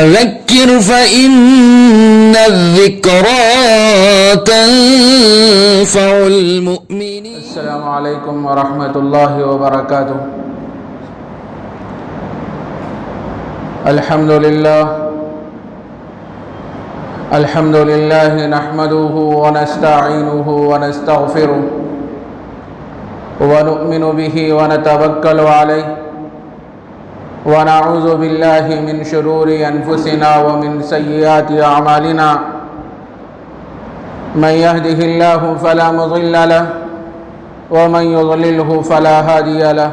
فذكر فإن الذكرى تنفع المؤمنين. السلام علیکم ورحمۃ اللہ وبرکاتہ. الحمد للہ نحمده ونستعینه ونستغفره ونؤمن به ونتوکل علیہ ونعوذ باللہ من شرور انفسنا ومن سیئات اعمالنا. من يهده الله فلا مضل له ومن يضلله فلا هادي له.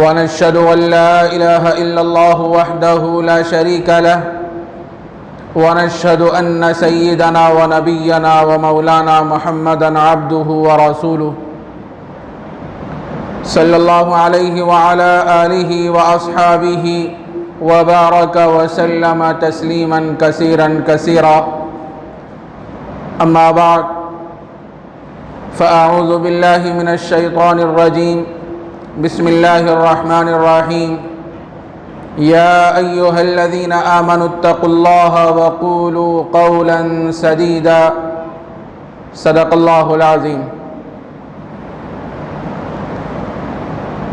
ونشهد أن لا إله إلا الله وحده لا شريك له. ونشهد أن سيدنا ونبينا ومولانا محمدا عبده ورسوله صلى الله عليه وعلى آله وأصحابه وبارك وسلم تسليما كثيرا كثيرا. أما بعد فأعوذ بالله من الشيطان الرجيم. بسم الله الرحمن الرحيم. يا أيها الذين آمنوا اتقوا الله وقولوا قولا سديدا. صدق الله العظيم.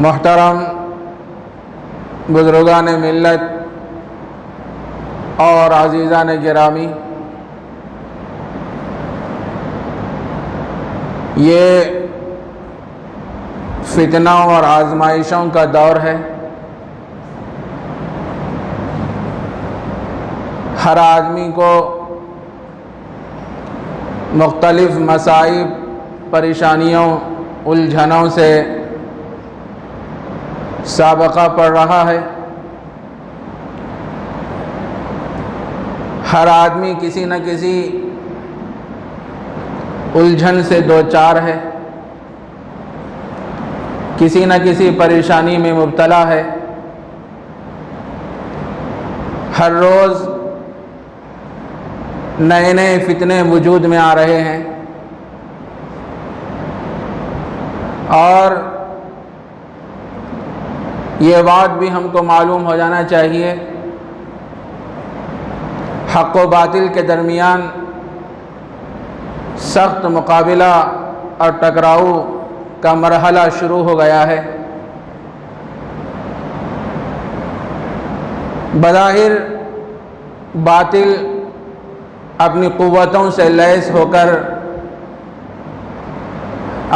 محترم بزرگان ملت اور عزیزان گرامی، یہ فتنوں اور آزمائشوں کا دور ہے. ہر آدمی کو مختلف مصائب، پریشانیوں، الجھنوں سے سابقہ پڑ رہا ہے. ہر آدمی کسی نہ کسی الجھن سے دوچار ہے، کسی نہ کسی پریشانی میں مبتلا ہے. ہر روز نئے نئے فتنے وجود میں آ رہے ہیں، اور یہ بات بھی ہم کو معلوم ہو جانا چاہیے، حق و باطل کے درمیان سخت مقابلہ اور ٹکراؤ کا مرحلہ شروع ہو گیا ہے. بظاہر باطل اپنی قوتوں سے لیس ہو کر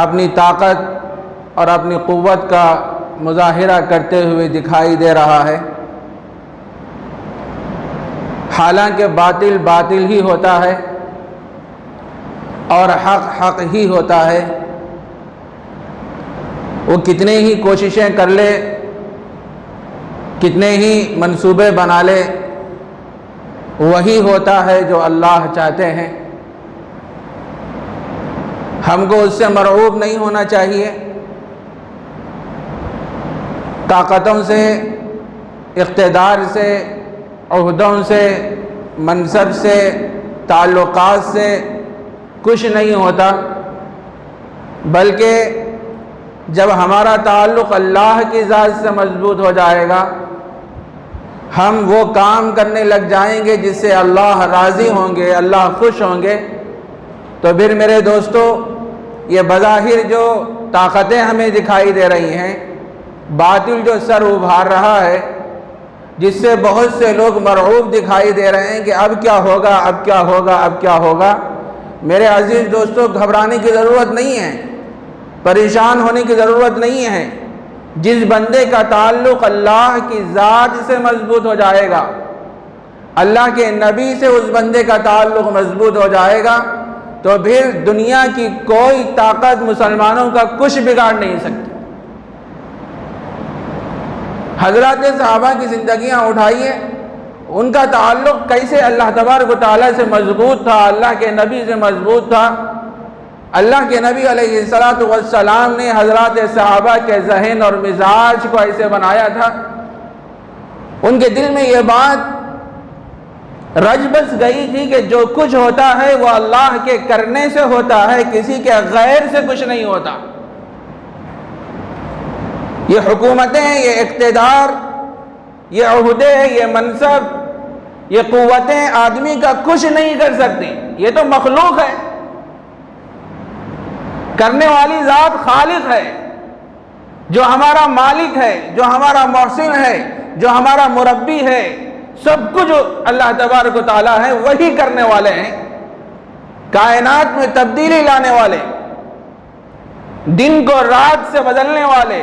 اپنی طاقت اور اپنی قوت کا مظاہرہ کرتے ہوئے دکھائی دے رہا ہے. حالانکہ باطل باطل ہی ہوتا ہے اور حق حق ہی ہوتا ہے. وہ کتنے ہی کوششیں کر لے، کتنے ہی منصوبے بنا لے، وہی ہوتا ہے جو اللہ چاہتے ہیں. ہم کو اس سے مرعوب نہیں ہونا چاہیے. طاقتوں سے، اقتدار سے، عہدوں سے، منصب سے، تعلقات سے کچھ نہیں ہوتا، بلکہ جب ہمارا تعلق اللہ کی ذات سے مضبوط ہو جائے گا، ہم وہ کام کرنے لگ جائیں گے جس سے اللہ راضی ہوں گے، اللہ خوش ہوں گے. تو پھر میرے دوستو، یہ بظاہر جو طاقتیں ہمیں دکھائی دے رہی ہیں، باطل جو سر ابھار رہا ہے، جس سے بہت سے لوگ مرعوب دکھائی دے رہے ہیں کہ اب کیا ہوگا، اب کیا ہوگا، اب کیا ہوگا. میرے عزیز دوستو، گھبرانے کی ضرورت نہیں ہے، پریشان ہونے کی ضرورت نہیں ہے. جس بندے کا تعلق اللہ کی ذات سے مضبوط ہو جائے گا، اللہ کے نبی سے اس بندے کا تعلق مضبوط ہو جائے گا، تو پھر دنیا کی کوئی طاقت مسلمانوں کا کچھ بگاڑ نہیں سکتی. حضرات صحابہ کی زندگیاں اٹھائیے، ان کا تعلق کیسے اللہ تبارک و تعالیٰ سے مضبوط تھا، اللہ کے نبی سے مضبوط تھا. اللہ کے نبی علیہ السلام نے حضرات صحابہ کے ذہن اور مزاج کو ایسے بنایا تھا، ان کے دل میں یہ بات رج بس گئی تھی کہ جو کچھ ہوتا ہے وہ اللہ کے کرنے سے ہوتا ہے، کسی کے غیر سے کچھ نہیں ہوتا. یہ حکومتیں، یہ اقتدار یہ عہدے، یہ منصب، یہ قوتیں آدمی کا کچھ نہیں کر سکتی، یہ تو مخلوق ہے۔ کرنے والی ذات خالق ہے، جو ہمارا مالک ہے، جو ہمارا محسن ہے، جو ہمارا مربی ہے، سب کچھ اللہ تبارک و تعالیٰ ہے، وہی کرنے والے ہیں، کائنات میں تبدیلی لانے والے، دن کو رات سے بدلنے والے،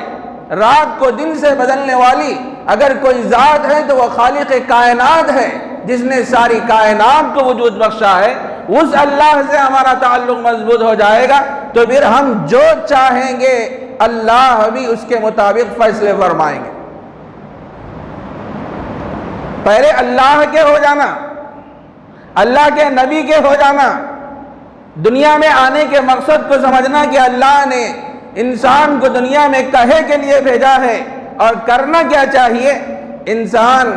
رات کو دن سے بدلنے والی اگر کوئی ذات ہے تو وہ خالق کائنات ہے، جس نے ساری کائنات کو وجود بخشا ہے۔ اس اللہ سے ہمارا تعلق مضبوط ہو جائے گا تو پھر ہم جو چاہیں گے اللہ بھی اس کے مطابق فیصلے فرمائیں گے۔ پہلے اللہ کے ہو جانا، اللہ کے نبی کے ہو جانا، دنیا میں آنے کے مقصد کو سمجھنا کہ اللہ نے انسان کو دنیا میں کہے کے لیے بھیجا ہے اور کرنا کیا چاہیے۔ انسان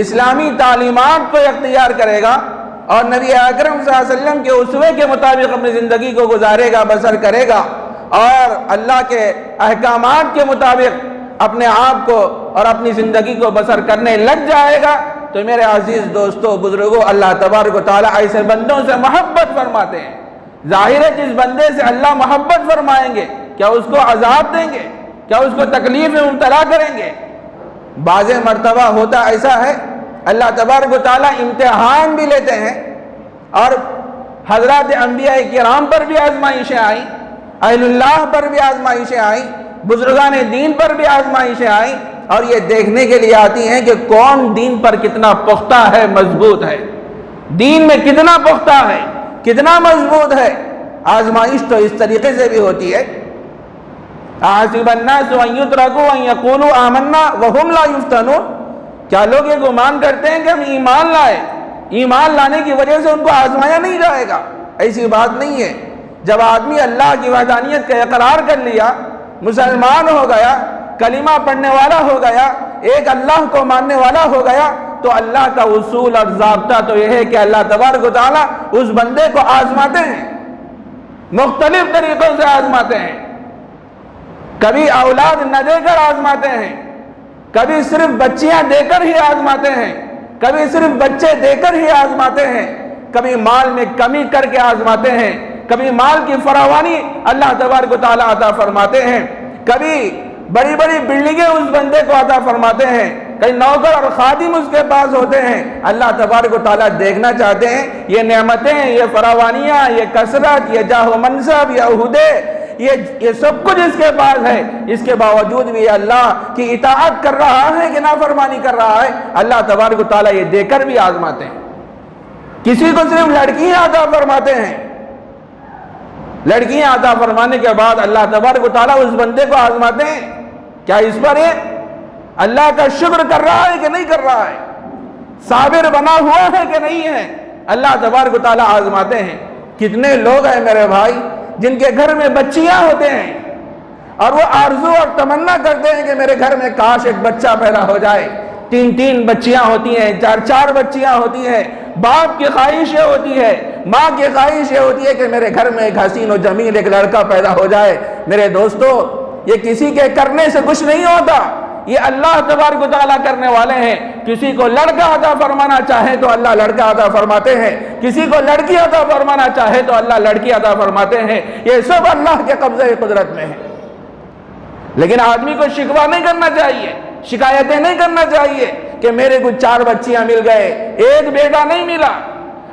اسلامی تعلیمات کو اختیار کرے گا اور نبی اکرم صلی اللہ علیہ وسلم کے اسوے کے مطابق اپنی زندگی کو گزارے گا، بسر کرے گا، اور اللہ کے احکامات کے مطابق اپنے آپ کو اور اپنی زندگی کو بسر کرنے لگ جائے گا، تو میرے عزیز دوستو، بزرگوں، اللہ تبارک و تعالیٰ ایسے بندوں سے محبت فرماتے ہیں۔ ظاہر ہے جس بندے سے اللہ محبت فرمائیں گے، کیا اس کو عذاب دیں گے؟ کیا اس کو تکلیف میں مبتلا کریں گے؟ بعض مرتبہ ہوتا ایسا ہے، اللہ تبارک و تعالیٰ امتحان بھی لیتے ہیں، اور حضرات انبیاء کرام پر بھی آزمائشیں آئیں، اہل اللہ پر بھی آزمائشیں آئیں، بزرگان دین پر بھی آزمائشیں آئیں، اور یہ دیکھنے کے لیے آتی ہیں کہ کون دین پر کتنا پختہ ہے، مضبوط ہے، دین میں کتنا پختہ ہے، کتنا مضبوط ہے۔ آزمائش تو اس طریقے سے بھی ہوتی ہے، احسب الناس ان یترکوا ان یقولوا آمنا وهم لا یفتنون، کیا لوگ یہ گمان کرتے ہیں کہ ہم ایمان لائے، ایمان لانے کی وجہ سے ان کو آزمایا نہیں جائے گا؟ ایسی بات نہیں ہے۔ جب آدمی اللہ کی وحدانیت کا اقرار کر لیا، مسلمان ہو گیا، کلمہ پڑھنے والا ہو گیا، ایک اللہ کو ماننے والا ہو گیا، تو اللہ کا اصول اور ضابطہ تو یہ ہے کہ اللہ تبارک و تعالیٰ اس بندے کو آزماتے ہیں، مختلف طریقوں سے آزماتے ہیں۔ کبھی اولاد نہ دے کر آزماتے ہیں، کبھی صرف بچیاں دے کر ہی آزماتے ہیں، کبھی صرف بچے دے کر ہی آزماتے ہیں، کبھی مال میں کمی کر کے آزماتے ہیں، کبھی مال کی فراوانی اللہ تبارک و تعالیٰ عطا فرماتے ہیں، کبھی بڑی بڑی بلڈنگیں اس بندے کو عطا فرماتے ہیں، کئی نوکر اور خادم اس کے پاس ہوتے ہیں۔ اللہ تبارک و تعالیٰ دیکھنا چاہتے ہیں یہ نعمتیں، یہ فراوانیاں، یہ کثرت، یہ جاہ و منصب، یہ عہدے، یہ سب کچھ اس کے پاس ہے، اس کے باوجود بھی اللہ کی اطاعت کر رہا ہے کہ نافرمانی کر رہا ہے، اللہ تبارک و تعالیٰ یہ دے کر بھی آزماتے ہیں۔ کسی کو صرف لڑکیاں عطا فرماتے ہیں، لڑکیاں عطا فرمانے کے بعد اللہ تبارک و تعالیٰ اس بندے کو آزماتے ہیں، کیا اس پر اللہ کا شکر کر رہا ہے کہ نہیں کر رہا ہے، صابر بنا ہوا ہے کہ نہیں ہے، اللہ تبارک و تعالیٰ آزماتے ہیں۔ کتنے لوگ ہیں میرے بھائی جن کے گھر میں بچیاں ہوتے ہیں اور وہ آرزو اور تمنا کرتے ہیں کہ میرے گھر میں کاش ایک بچہ پیدا ہو جائے، 3 بچیاں ہوتی ہیں، 4 بچیاں ہوتی ہیں، باپ کی خواہش یہ ہوتی ہے، ماں کی خواہش یہ ہوتی ہے کہ میرے گھر میں ایک حسین و جمیل ایک لڑکا پیدا ہو جائے۔ میرے دوستو، یہ کسی کے کرنے سے کچھ نہیں ہوتا، یہ اللہ تبارک و تعالیٰ کرنے والے ہیں۔ کسی کو لڑکا عطا فرمانا چاہے تو اللہ لڑکا عطا فرماتے ہیں، کسی کو لڑکی عطا فرمانا چاہے تو اللہ لڑکی عطا فرماتے ہیں، یہ سب اللہ کے قبضے قدرت میں ہے۔ لیکن آدمی کو شکوہ نہیں کرنا چاہیے، شکایتیں نہیں کرنا چاہیے کہ میرے کو 4 بچیاں مل گئے، ایک بیٹا نہیں ملا۔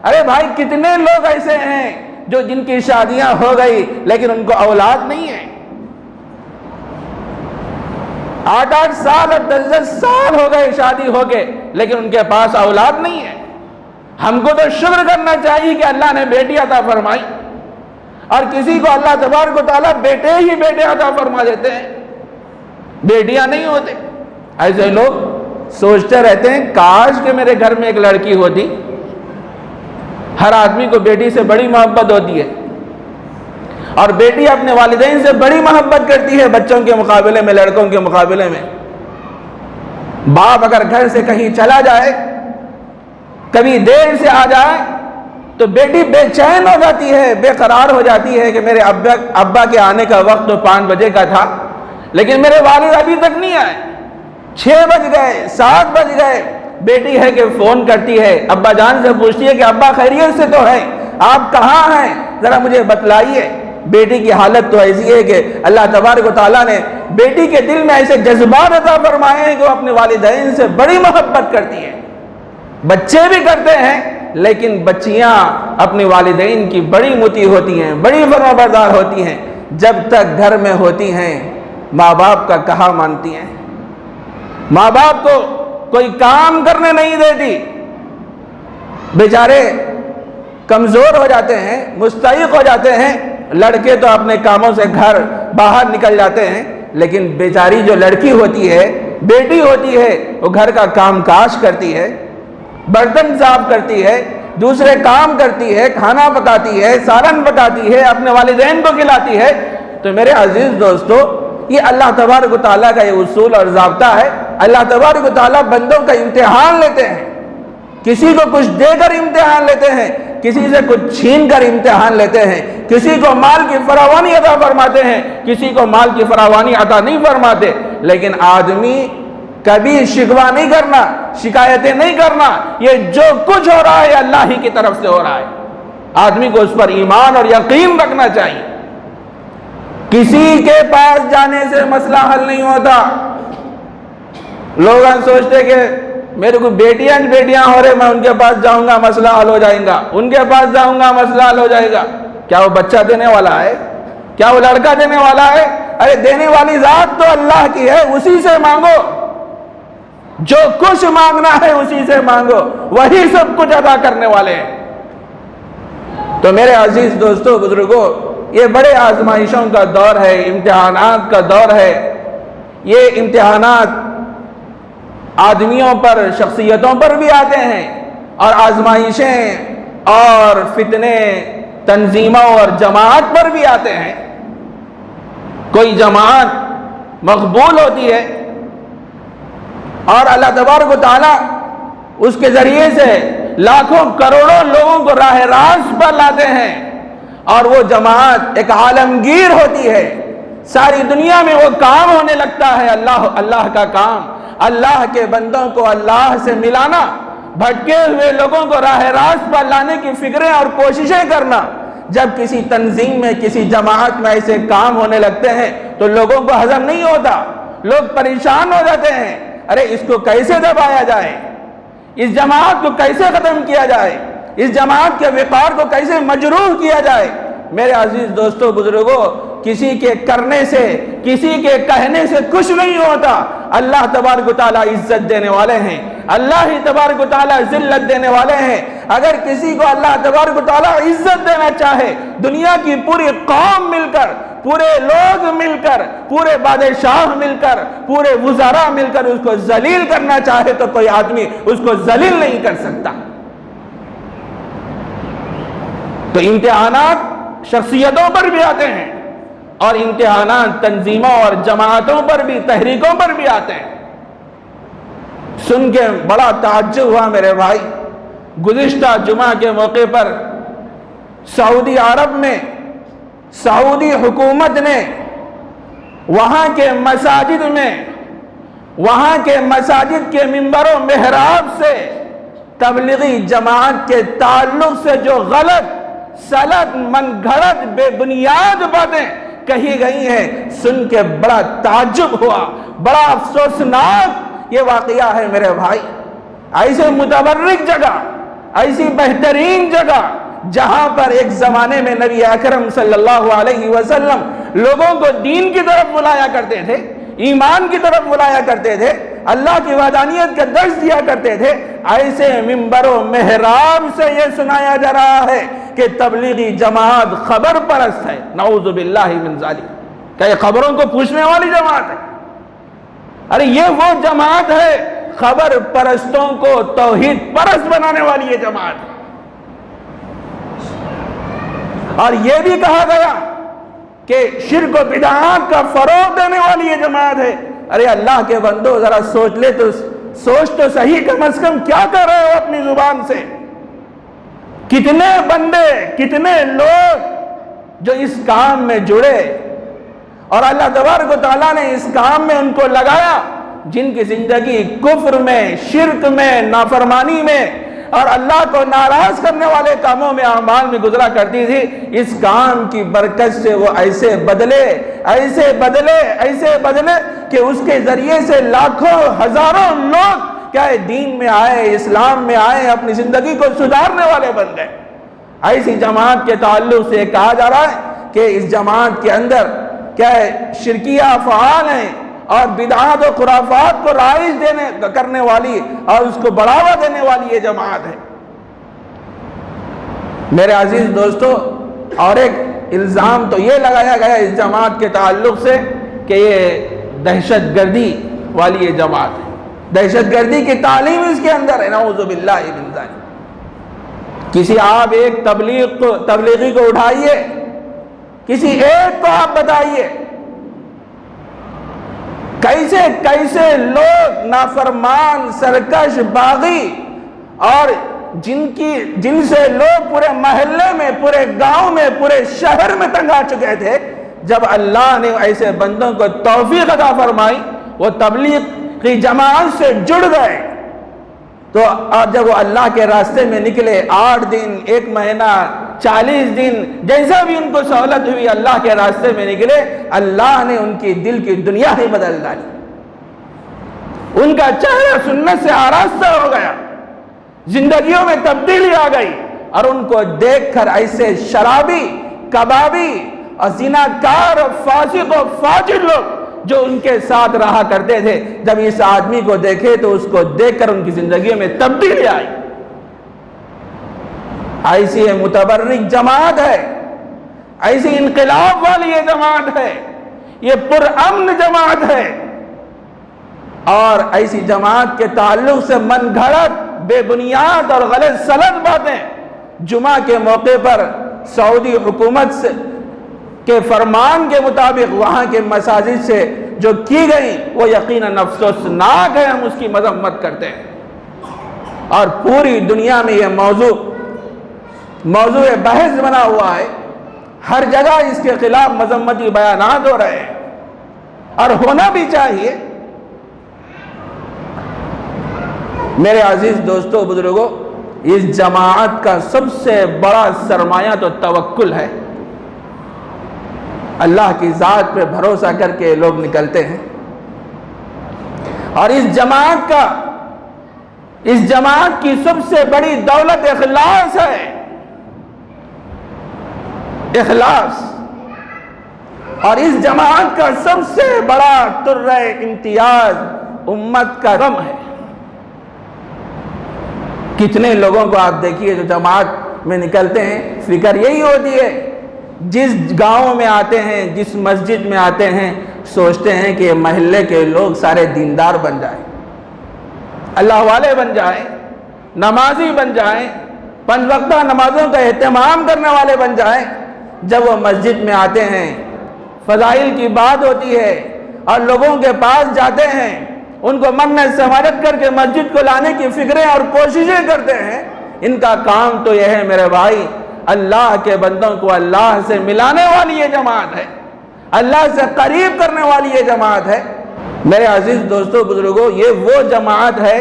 ارے بھائی، کتنے لوگ ایسے ہیں جو جن کی شادیاں ہو گئی لیکن ان کو اولاد نہیں ہے، 8 سال اور 10 سال ہو گئے شادی ہو کے، لیکن ان کے پاس اولاد نہیں ہے۔ ہم کو تو شکر کرنا چاہیے کہ اللہ نے بیٹی عطا فرمائی، اور کسی کو اللہ تبارک و تعالیٰ بیٹے ہی بیٹے عطا فرما دیتے ہیں، بیٹیاں نہیں ہوتے۔ ایسے لوگ سوچتے رہتے ہیں کاش کہ میرے گھر میں ایک لڑکی ہوتی۔ ہر آدمی کو بیٹی سے بڑی محبت ہوتی ہے، اور بیٹی اپنے والدین سے بڑی محبت کرتی ہے بچوں کے مقابلے میں، لڑکوں کے مقابلے میں۔ باپ اگر گھر سے کہیں چلا جائے، کبھی دیر سے آ جائے، تو بیٹی بے چین ہو جاتی ہے، بے قرار ہو جاتی ہے کہ میرے ابا کے آنے کا وقت تو 5 بجے کا تھا، لیکن میرے والد ابھی تک نہیں آئے۔ 6 بج گئے 7 بج گئے، بیٹی ہے کہ فون کرتی ہے، ابا جان سے پوچھتی ہے کہ ابا خیریت سے تو ہے، آپ کہاں ہیں، ذرا مجھے بتلائیے۔ بیٹی کی حالت تو ایسی ہے کہ اللہ تبارک و تعالیٰ نے بیٹی کے دل میں ایسے جذبات عطا فرمائے ہیں کہ وہ اپنے والدین سے بڑی محبت کرتی ہے۔ بچے بھی کرتے ہیں، لیکن بچیاں اپنے والدین کی بڑی مطیع ہوتی ہیں، بڑی فرمانبردار ہوتی ہیں، جب تک گھر میں ہوتی ہیں ماں باپ کا کہا مانتی ہیں، ماں باپ کو کوئی کام کرنے نہیں دیتی، بیچارے کمزور ہو جاتے ہیں، مستحق ہو جاتے ہیں، لڑکے تو اپنے کاموں سے گھر باہر نکل جاتے ہیں، لیکن بیچاری جو لڑکی ہوتی ہے، بیٹی ہوتی ہے، وہ گھر کا کام کاج کرتی ہے، برتن صاف کرتی ہے، دوسرے کام کرتی ہے، کھانا پکاتی ہے، سالن پکاتی ہے، اپنے والدین کو کھلاتی ہے۔ تو میرے عزیز دوستو، یہ اللہ تبارک و تعالیٰ کا یہ اصول اور ضابطہ ہے۔ اللہ تبارک و تعالیٰ بندوں کا امتحان لیتے ہیں، کسی کو کچھ دے کر امتحان لیتے ہیں، کسی سے کچھ چھین کر امتحان لیتے ہیں، کسی کو مال کی فراوانی عطا فرماتے ہیں، کسی کو مال کی فراوانی عطا نہیں فرماتے۔ لیکن آدمی کبھی شکوہ نہیں کرنا، شکایتیں نہیں کرنا، یہ جو کچھ ہو رہا ہے اللہ ہی کی طرف سے ہو رہا ہے۔ آدمی کو اس پر ایمان اور یقین رکھنا چاہیے۔ کسی کے پاس جانے سے مسئلہ حل نہیں ہوتا۔ لوگ سوچتے کہ میرے کو بیٹیاں ہو رہے، میں ان کے پاس جاؤں گا مسئلہ حل ہو جائے گا، ان کے پاس جاؤں گا مسئلہ حل ہو جائے گا۔ کیا وہ بچہ دینے والا ہے؟ کیا وہ لڑکا دینے والا ہے؟ ارے دینے والی ذات تو اللہ کی ہے، اسی سے مانگو، جو کچھ مانگنا ہے اسی سے مانگو، وہی سب کچھ عطا کرنے والے ہیں۔ تو میرے عزیز دوستو، بزرگوں، یہ بڑے آزمائشوں کا دور ہے، امتحانات کا دور ہے۔ یہ امتحانات آدمیوں پر، شخصیتوں پر بھی آتے ہیں، اور آزمائشیں اور فتنے تنظیموں اور جماعت پر بھی آتے ہیں۔ کوئی جماعت مقبول ہوتی ہے اور اللہ تبارک و تعالیٰ اس کے ذریعے سے لاکھوں کروڑوں لوگوں کو راہ راست پر لاتے ہیں، اور وہ جماعت ایک عالمگیر ہوتی ہے، ساری دنیا میں وہ کام ہونے لگتا ہے، اللہ کا کام، اللہ کے بندوں کو اللہ سے ملانا، بھٹکے ہوئے لوگوں کو راہ راست پر لانے کی فکریں اور کوششیں کرنا۔ جب کسی تنظیم میں، کسی جماعت میں ایسے کام ہونے لگتے ہیں تو لوگوں کو ہضم نہیں ہوتا، لوگ پریشان ہو جاتے ہیں، ارے اس کو کیسے دبایا جائے، اس جماعت کو کیسے ختم کیا جائے، اس جماعت کے وقار کو کیسے مجروح کیا جائے۔ میرے عزیز دوستو، بزرگوں، کسی کے کرنے سے، کسی کے کہنے سے کچھ نہیں ہوتا۔ اللہ تبارک و تعالیٰ عزت دینے والے ہیں، اللہ ہی تبارک و تعالیٰ ذلت دینے والے ہیں۔ اگر کسی کو اللہ تبارک و تعالیٰ عزت دینا چاہے، دنیا کی پوری قوم مل کر، پورے لوگ مل کر، پورے بادشاہ مل کر، پورے وزراء مل کر اس کو ذلیل کرنا چاہے تو کوئی آدمی اس کو ذلیل نہیں کر سکتا۔ تو امتحانات شخصیتوں پر بھی آتے ہیں، اور امتحانات تنظیموں اور جماعتوں پر بھی، تحریکوں پر بھی آتے ہیں۔ سن کے بڑا تعجب ہوا میرے بھائی، گزشتہ جمعہ کے موقع پر سعودی عرب میں سعودی حکومت نے وہاں کے مساجد میں، وہاں کے مساجد کے منبر و محراب سے تبلیغی جماعت کے تعلق سے جو غلط، سلط، من گھڑت، بے بنیاد باتیں کہی گئی ہیں، سن کے بڑا تعجب ہوا، بڑا افسوسناک یہ واقعہ ہے میرے بھائی۔ ایسے متبرک جگہ، ایسی بہترین جگہ جہاں پر ایک زمانے میں نبی اکرم صلی اللہ علیہ وسلم لوگوں کو دین کی طرف بلایا کرتے تھے، ایمان کی طرف بلایا کرتے تھے، اللہ کی وحدانیت کا درس دیا کرتے تھے، ایسے منبر و محراب سے یہ سنایا جا رہا ہے کہ تبلیغی جماعت خبر پرست ہے۔ نعوذ باللہ من ذالک، کہ یہ خبروں کو پوچھنے والی جماعت ہے؟ ارے یہ وہ جماعت ہے، خبر پرستوں کو توحید پرست بنانے والی یہ جماعت ہے۔ اور یہ بھی کہا گیا کہ شرک و بدعات کا فروغ دینے والی یہ جماعت ہے۔ ارے اللہ کے بندو، ذرا سوچ تو صحیح، کم از کم کیا کر رہے ہو اپنی زبان سے؟ کتنے بندے، کتنے لوگ جو اس کام میں جڑے، اور اللہ تبارک و تعالیٰ نے اس کام میں ان کو لگایا، جن کی زندگی کفر میں، شرک میں، نافرمانی میں اور اللہ کو ناراض کرنے والے کاموں میں، اعمال میں گزرا کرتی تھی، اس کام کی برکت سے وہ ایسے بدلے کہ اس کے ذریعے سے لاکھوں ہزاروں لوگ کیا دین میں آئے، اسلام میں آئے، اپنی زندگی کو سدھارنے والے بن گئے۔ ایسی جماعت کے تعلق سے کہا جا رہا ہے کہ اس جماعت کے اندر کیا ہے، شرکیہ افعال ہیں اور بدعات و خرافات کو رائج کرنے والی اور اس کو بڑھاوا دینے والی یہ جماعت ہے۔ میرے عزیز دوستو، اور ایک الزام تو یہ لگایا گیا اس جماعت کے تعلق سے کہ یہ دہشت گردی والی یہ جماعت ہے، دہشت گردی کی تعلیم اس کے اندر ہے، نعوذ باللہ من ذالک۔ کسی آپ ایک تبلیغی کو اٹھائیے، کسی ایک کو آپ بتائیے کیسے لوگ نافرمان، سرکش، باغی اور جن سے لوگ پورے محلے میں، پورے گاؤں میں، پورے شہر میں تنگ آ چکے تھے، جب اللہ نے ایسے بندوں کو توفیق عطا فرمائی، وہ تبلیغ کی جماعت سے جڑ گئے، تو جب وہ اللہ کے راستے میں نکلے، 8 دن، 1 مہینہ، 40 دن، جیسا بھی ان کو سہولت ہوئی، اللہ کے راستے میں نکلے، اللہ نے ان کی دل کی دنیا ہی بدل ڈالی، ان کا چہرہ سنت سے آراستہ ہو گیا، زندگیوں میں تبدیلی آ گئی، اور ان کو دیکھ کر ایسے شرابی، کبابی اور زناکار اور فاسق و فاجر لوگ جو ان کے ساتھ رہا کرتے تھے، جب اس آدمی کو دیکھے تو اس کو دیکھ کر ان کی زندگیوں میں تبدیلی آئی۔ ایسی یہ متبرک جماعت ہے، ایسی انقلاب والی یہ جماعت ہے، یہ پرامن جماعت ہے، اور ایسی جماعت کے تعلق سے من گھڑت، بے بنیاد اور غلط سلط باتیں جمعہ کے موقع پر سعودی حکومت کے فرمان کے مطابق وہاں کے مساجد سے جو کی گئی، وہ یقیناً افسوسناک ہے، ہم اس کی مذمت کرتے ہیں، اور پوری دنیا میں یہ موضوع بحث بنا ہوا ہے، ہر جگہ اس کے خلاف مذمتی بیانات ہو رہے ہیں، اور ہونا بھی چاہیے۔ میرے عزیز دوستو، بزرگوں، اس جماعت کا سب سے بڑا سرمایہ تو توکل ہے، اللہ کی ذات پہ بھروسہ کر کے لوگ نکلتے ہیں، اور اس جماعت کی سب سے بڑی دولت اخلاص ہے، اخلاص، اور اس جماعت کا سب سے بڑا ترہ امتیاز امت کا غم ہے۔ کتنے لوگوں کو آپ دیکھیے جو جماعت میں نکلتے ہیں، فکر یہی ہوتی ہے، جس گاؤں میں آتے ہیں، جس مسجد میں آتے ہیں، سوچتے ہیں کہ محلے کے لوگ سارے دیندار بن جائیں، اللہ والے بن جائیں، نمازی بن جائیں، 5 وقتہ نمازوں کا اہتمام کرنے والے بن جائیں۔ جب وہ مسجد میں آتے ہیں، فضائل کی بات ہوتی ہے اور لوگوں کے پاس جاتے ہیں، ان کو منت سماجت کر کے مسجد کو لانے کی فکریں اور کوششیں کرتے ہیں، ان کا کام تو یہ ہے میرے بھائی، اللہ کے بندوں کو اللہ سے ملانے والی یہ جماعت ہے، اللہ سے قریب کرنے والی یہ جماعت ہے۔ میرے عزیز دوستو، بزرگوں، یہ وہ جماعت ہے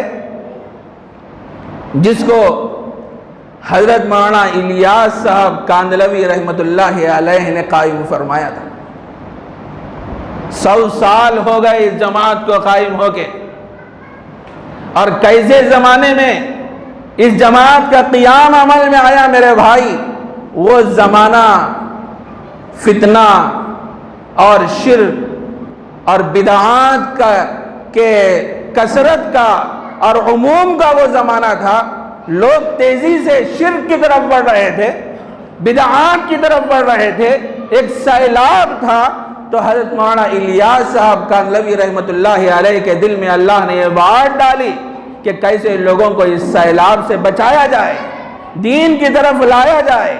جس کو حضرت مولانا الیاس صاحب کاندھلوی رحمۃ اللہ علیہ نے قائم فرمایا تھا۔ 100 سال ہو گئے اس جماعت کو قائم ہو کے، اور کیسے زمانے میں اس جماعت کا قیام عمل میں آیا میرے بھائی، وہ زمانہ فتنہ اور شرک اور بدعات کے کثرت کا اور عموم کا وہ زمانہ تھا۔ لوگ تیزی سے شرک کی طرف بڑھ رہے تھے، بدعات کی طرف بڑھ رہے تھے، ایک سیلاب تھا۔ تو حضرت مولانا الیاس صاحب کاندھلوی رحمۃ اللہ علیہ کے دل میں اللہ نے یہ بات ڈالی کہ کیسے لوگوں کو اس سیلاب سے بچایا جائے، دین کی طرف لایا جائے،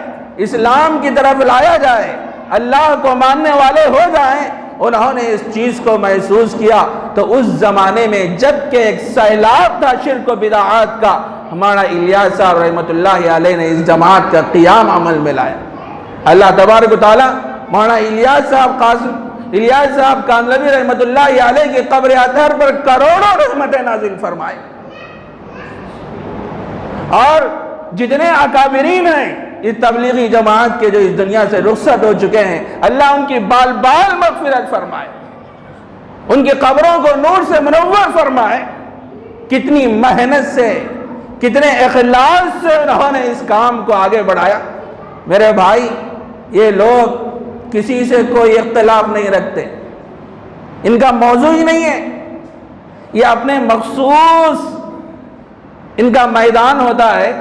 اسلام کی طرف لایا جائے، اللہ کو ماننے والے ہو جائیں۔ انہوں نے اس چیز کو محسوس کیا، تو اس زمانے میں جب کہ ایک سیلاب تھا شرک و بدعات کا، ہمارا الیاس صاحب رحمۃ اللہ علیہ نے اس جماعت کا قیام عمل میں لایا۔ اللہ تبارک و تعالیٰ مولانا الیاس صاحب الیاس صاحب کاندھلوی رحمۃ اللہ علیہ کی قبر اطہر پر کروڑوں رحمتیں نازل فرمائے، اور جتنے اکابرین ہیں اس تبلیغی جماعت کے جو اس دنیا سے رخصت ہو چکے ہیں، اللہ ان کی بال بال مغفرت فرمائے، ان کی قبروں کو نور سے منور فرمائے۔ کتنی محنت سے، کتنے اخلاص سے انہوں نے اس کام کو آگے بڑھایا۔ میرے بھائی، یہ لوگ کسی سے کوئی اختلاف نہیں رکھتے، ان کا موضوع ہی نہیں ہے، یہ اپنے مخصوص ان کا میدان ہوتا ہے،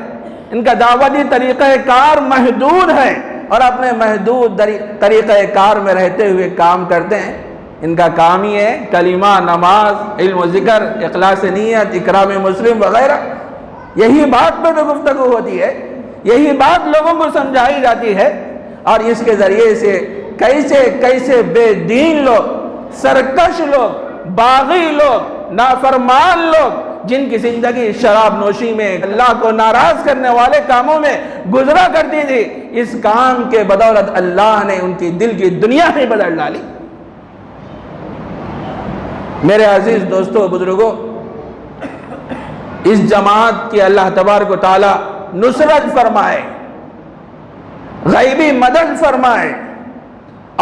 ان کا دعوتی طریقہ کار محدود ہے، اور اپنے محدود طریقہ کار میں رہتے ہوئے کام کرتے ہیں۔ ان کا کام ہی ہے کلمہ، نماز، علم و ذکر، اخلاص نیت، اکرام مسلم وغیرہ۔ یہی بات پہ تو گفتگو ہوتی ہے، یہی بات لوگوں کو سمجھائی جاتی ہے، اور اس کے ذریعے سے کیسے کیسے بے دین لوگ، سرکش لوگ، باغی لوگ، نافرمان لوگ، جن کی زندگی شراب نوشی میں، اللہ کو ناراض کرنے والے کاموں میں گزرا کرتی تھی، اس کام کے بدولت اللہ نے ان کی دل کی دنیا ہی بدل ڈالی۔ میرے عزیز دوستو، بزرگوں، اس جماعت کی اللہ تبارک و تعالی نصرت فرمائے، غیبی مدد فرمائے،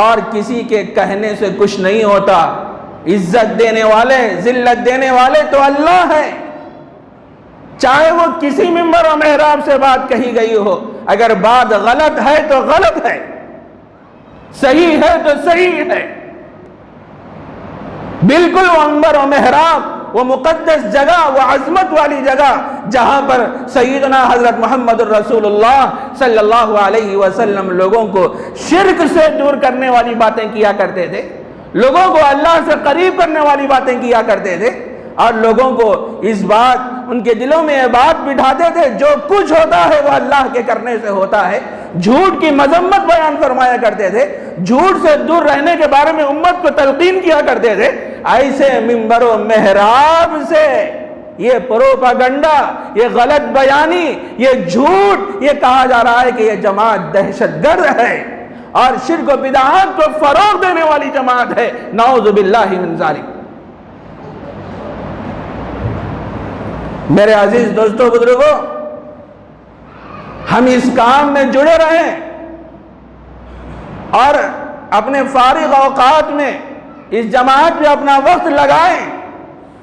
اور کسی کے کہنے سے کچھ نہیں ہوتا۔ عزت دینے والے، ذلت دینے والے تو اللہ ہیں، چاہے وہ کسی ممبر و محراب سے بات کہی گئی ہو، اگر بات غلط ہے تو غلط ہے، صحیح ہے تو صحیح ہے۔ بالکل وہ ممبر و محراب، وہ مقدس جگہ، وہ عظمت والی جگہ جہاں پر سیدنا حضرت محمد الرسول اللہ صلی اللہ علیہ وسلم لوگوں کو شرک سے دور کرنے والی باتیں کیا کرتے تھے، لوگوں کو اللہ سے قریب کرنے والی باتیں کیا کرتے تھے، اور لوگوں کو اس بات، ان کے دلوں میں یہ بات بٹھاتے تھے جو کچھ ہوتا ہے وہ اللہ کے کرنے سے ہوتا ہے۔ جھوٹ کی مذمت بیان فرمایا کرتے تھے، جھوٹ سے دور رہنے کے بارے میں امت کو تلقین کیا کرتے تھے۔ ایسے ممبر و محراب سے یہ پروپاگنڈا، یہ غلط بیانی، یہ جھوٹ، یہ کہا جا رہا ہے کہ یہ جماعت دہشت گرد ہے اور شرک و بدعات کو فروغ دینے والی جماعت ہے، نعوذ باللہ من ذالک۔ میرے عزیز دوستو، بزرگوں، ہم اس کام میں جڑے رہیں اور اپنے فارغ اوقات میں اس جماعت میں اپنا وقت لگائیں۔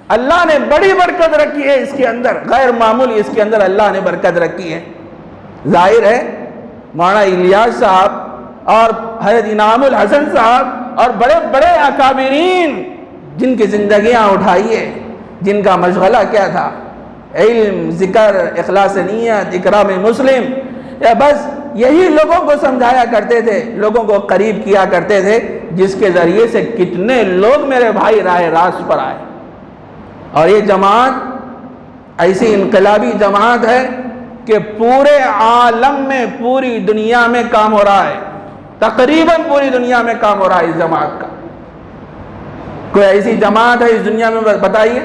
اللہ نے بڑی برکت رکھی ہے اس کے اندر، غیر معمولی اس کے اندر اللہ نے برکت رکھی ہے۔ ظاہر ہے مولانا الیاس صاحب اور حضرت انعام الحسن صاحب اور بڑے بڑے اکابرین جن کی زندگیاں اٹھائی ہے، جن کا مشغلہ کیا تھا، علم، ذکر، اخلاص نیت، اکرام مسلم، یا بس یہی لوگوں کو سمجھایا کرتے تھے، لوگوں کو قریب کیا کرتے تھے، جس کے ذریعے سے کتنے لوگ میرے بھائی راہ راست پر آئے۔ اور یہ جماعت ایسی انقلابی جماعت ہے کہ پورے عالم میں، پوری دنیا میں کام ہو رہا ہے، تقریباً پوری دنیا میں کام ہو رہا ہے اس جماعت کا۔ کوئی ایسی جماعت ہے اس دنیا میں بتائیے؟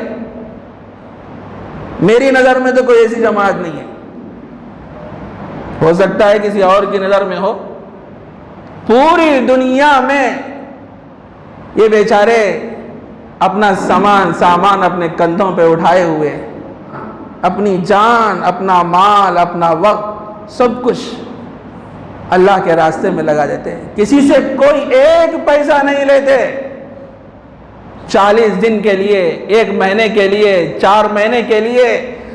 میری نظر میں تو کوئی ایسی جماعت نہیں ہے، ہو سکتا ہے کسی اور کی نظر میں ہو۔ پوری دنیا میں یہ بیچارے اپنا سامان اپنے کندھوں پہ اٹھائے ہوئے، اپنی جان، اپنا مال، اپنا وقت، سب کچھ اللہ کے راستے میں لگا دیتے ہیں، کسی سے کوئی ایک پیسہ نہیں لیتے۔ 40 دن کے لیے، 1 مہینے کے لیے، 4 مہینے کے لیے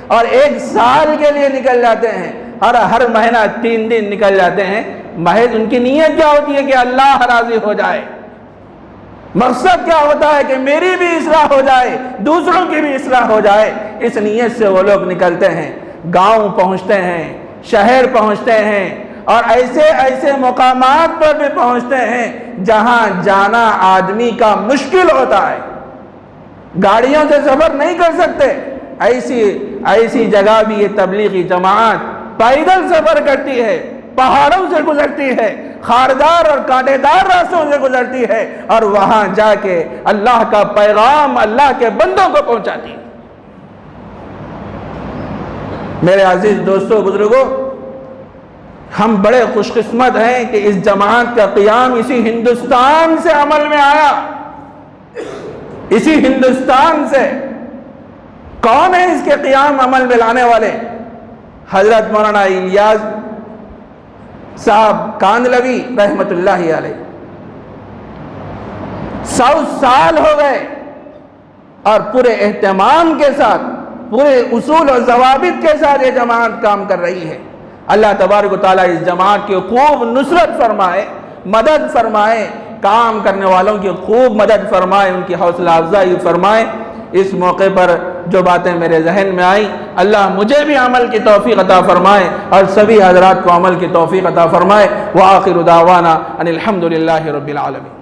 اور 1 سال کے لیے نکل جاتے ہیں، اور ہر مہینہ 3 دن نکل جاتے ہیں۔ محض ان کی نیت کیا ہوتی ہے کہ اللہ راضی ہو جائے، مقصد کیا ہوتا ہے کہ میری بھی اصلاح ہو جائے، دوسروں کی بھی اصلاح ہو جائے۔ اس نیت سے وہ لوگ نکلتے ہیں، گاؤں پہنچتے ہیں، شہر پہنچتے ہیں، اور ایسے ایسے مقامات پر بھی پہنچتے ہیں جہاں جانا آدمی کا مشکل ہوتا ہے، گاڑیوں سے سفر نہیں کر سکتے، ایسی جگہ بھی یہ تبلیغی جماعت پیدل سفر کرتی ہے، پہاڑوں سے گزرتی ہے، خاردار اور کانٹے دار راستوں سے گزرتی ہے، اور وہاں جا کے اللہ کا پیغام اللہ کے بندوں کو پہنچاتی ہے۔ میرے عزیز دوستو، بزرگوں، ہم بڑے خوش قسمت ہیں کہ اس جماعت کا قیام اسی ہندوستان سے عمل میں آیا، اسی ہندوستان سے۔ کون ہے اس کے قیام عمل میں لانے والے؟ حضرت مولانا الیاس صاحب کاندھلوی رحمت اللہ علیہ۔ 100 سال ہو گئے اور پورے اہتمام کے ساتھ، پورے اصول و ضوابط کے ساتھ یہ جماعت کام کر رہی ہے۔ اللہ تبارک و تعالیٰ اس جماعت کی خوب نصرت فرمائے، مدد فرمائے، کام کرنے والوں کی خوب مدد فرمائے، ان کی حوصلہ افزائی فرمائے۔ اس موقع پر جو باتیں میرے ذہن میں آئیں، اللہ مجھے بھی عمل کی توفیق عطا فرمائے اور سبھی حضرات کو عمل کی توفیق عطا فرمائے۔ وآخر دعوانا ان الحمد للہ رب العالمین۔